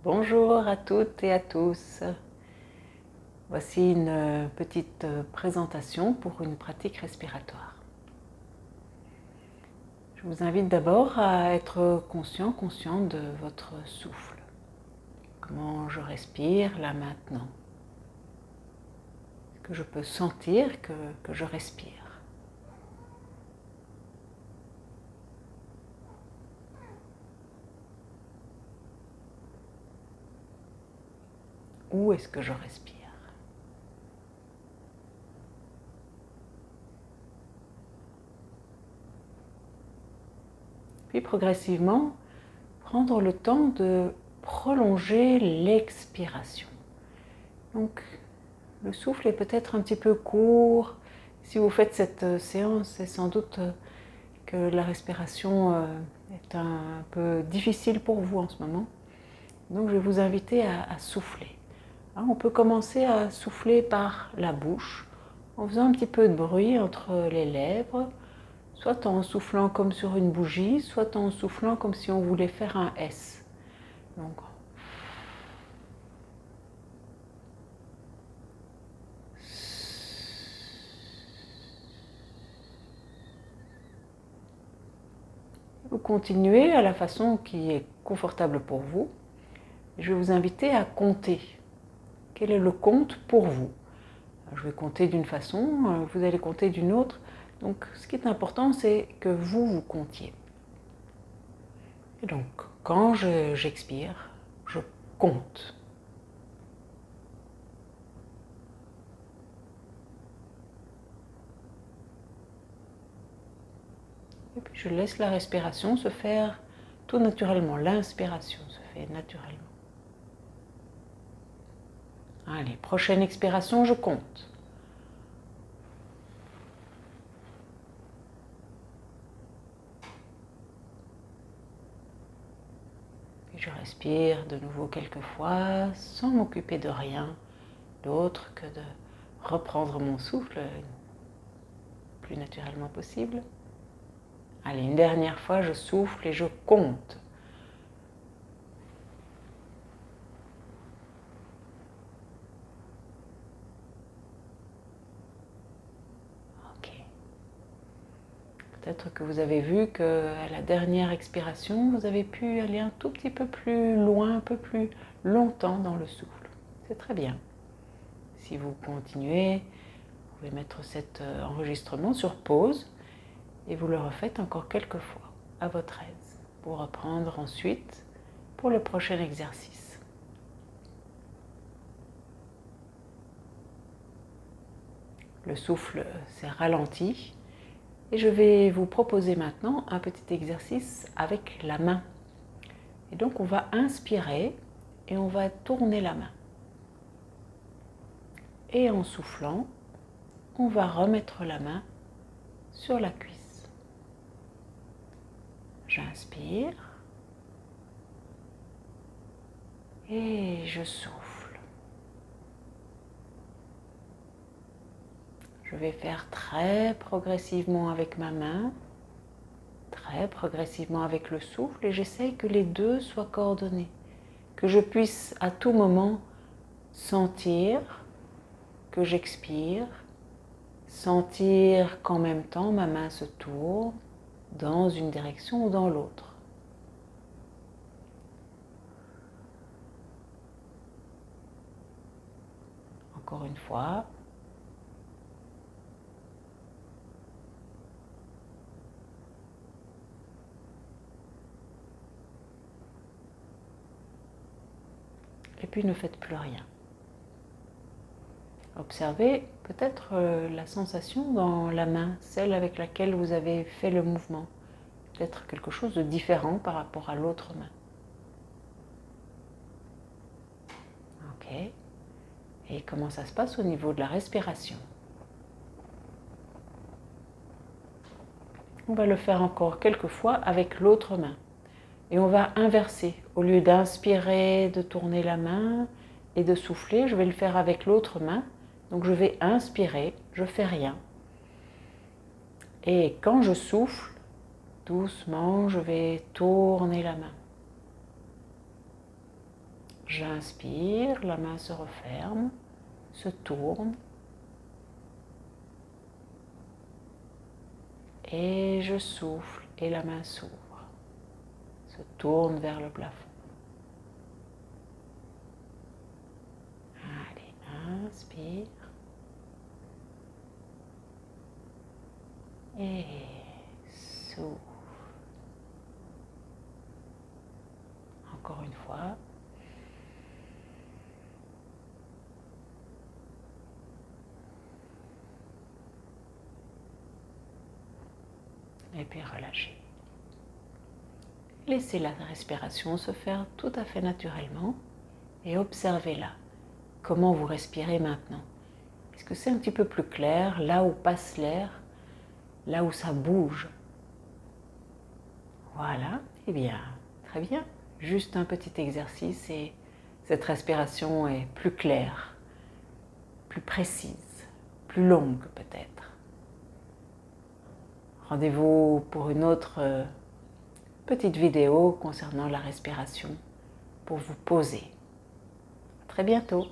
Bonjour à toutes et à tous. Voici une petite présentation pour une pratique respiratoire. Je vous invite d'abord à être conscient de votre souffle. Comment je respire là maintenant? Est-ce que je peux sentir que je respire? Où est-ce que je respire? Puis progressivement, prendre le temps de prolonger l'expiration. Donc, le souffle est peut-être un petit peu court. Si vous faites cette séance, c'est sans doute que la respiration est un peu difficile pour vous en ce moment. Donc, je vais vous inviter à souffler. On peut commencer à souffler par la bouche, en faisant un petit peu de bruit entre les lèvres, soit en soufflant comme sur une bougie, soit en soufflant comme si on voulait faire un S. Donc, vous continuez à la façon qui est confortable pour vous. Je vais vous inviter à compter. Quel est le compte pour vous? Je vais compter d'une façon, vous allez compter d'une autre. Donc ce qui est important, c'est que vous comptiez. Et donc, quand j'expire, je compte. Et puis je laisse la respiration se faire tout naturellement. L'inspiration se fait naturellement. Allez, prochaine expiration, je compte. Puis je respire de nouveau quelques fois sans m'occuper de rien d'autre que de reprendre mon souffle le plus naturellement possible. Allez, une dernière fois, je souffle et je compte. Ok. Peut-être que vous avez vu qu'à la dernière expiration, vous avez pu aller un tout petit peu plus loin, un peu plus longtemps dans le souffle. C'est très bien. Si vous continuez, vous pouvez mettre cet enregistrement sur pause et vous le refaites encore quelques fois à votre aise pour reprendre ensuite pour le prochain exercice. Le souffle s'est ralenti et je vais vous proposer maintenant un petit exercice avec la main. Et donc on va inspirer et on va tourner la main. Et en soufflant, on va remettre la main sur la cuisse. J'inspire et je souffle. Je vais faire très progressivement avec ma main, très progressivement avec le souffle et j'essaye que les deux soient coordonnés, que je puisse à tout moment sentir que j'expire, sentir qu'en même temps ma main se tourne dans une direction ou dans l'autre. Encore une fois. Et puis ne faites plus rien. Observez peut-être la sensation dans la main, celle avec laquelle vous avez fait le mouvement. Peut-être quelque chose de différent par rapport à l'autre main. Ok. Et comment ça se passe au niveau de la respiration? On va le faire encore quelques fois avec l'autre main. Et on va inverser. Au lieu d'inspirer, de tourner la main et de souffler, je vais le faire avec l'autre main. Donc je vais inspirer, je ne fais rien. Et quand je souffle, doucement, je vais tourner la main. J'inspire, la main se referme, se tourne. Et je souffle et la main s'ouvre, se tourne vers le plafond. Allez, inspire. Et souffle. Encore une fois. Et puis relâchez. Laissez la respiration se faire tout à fait naturellement et observez-la. Comment vous respirez maintenant? Est-ce que c'est un petit peu plus clair, là où passe l'air, là où ça bouge? Voilà, eh bien, très bien. Juste un petit exercice et cette respiration est plus claire, plus précise, plus longue peut-être. Rendez-vous pour une autre petite vidéo concernant la respiration pour vous poser. À très bientôt.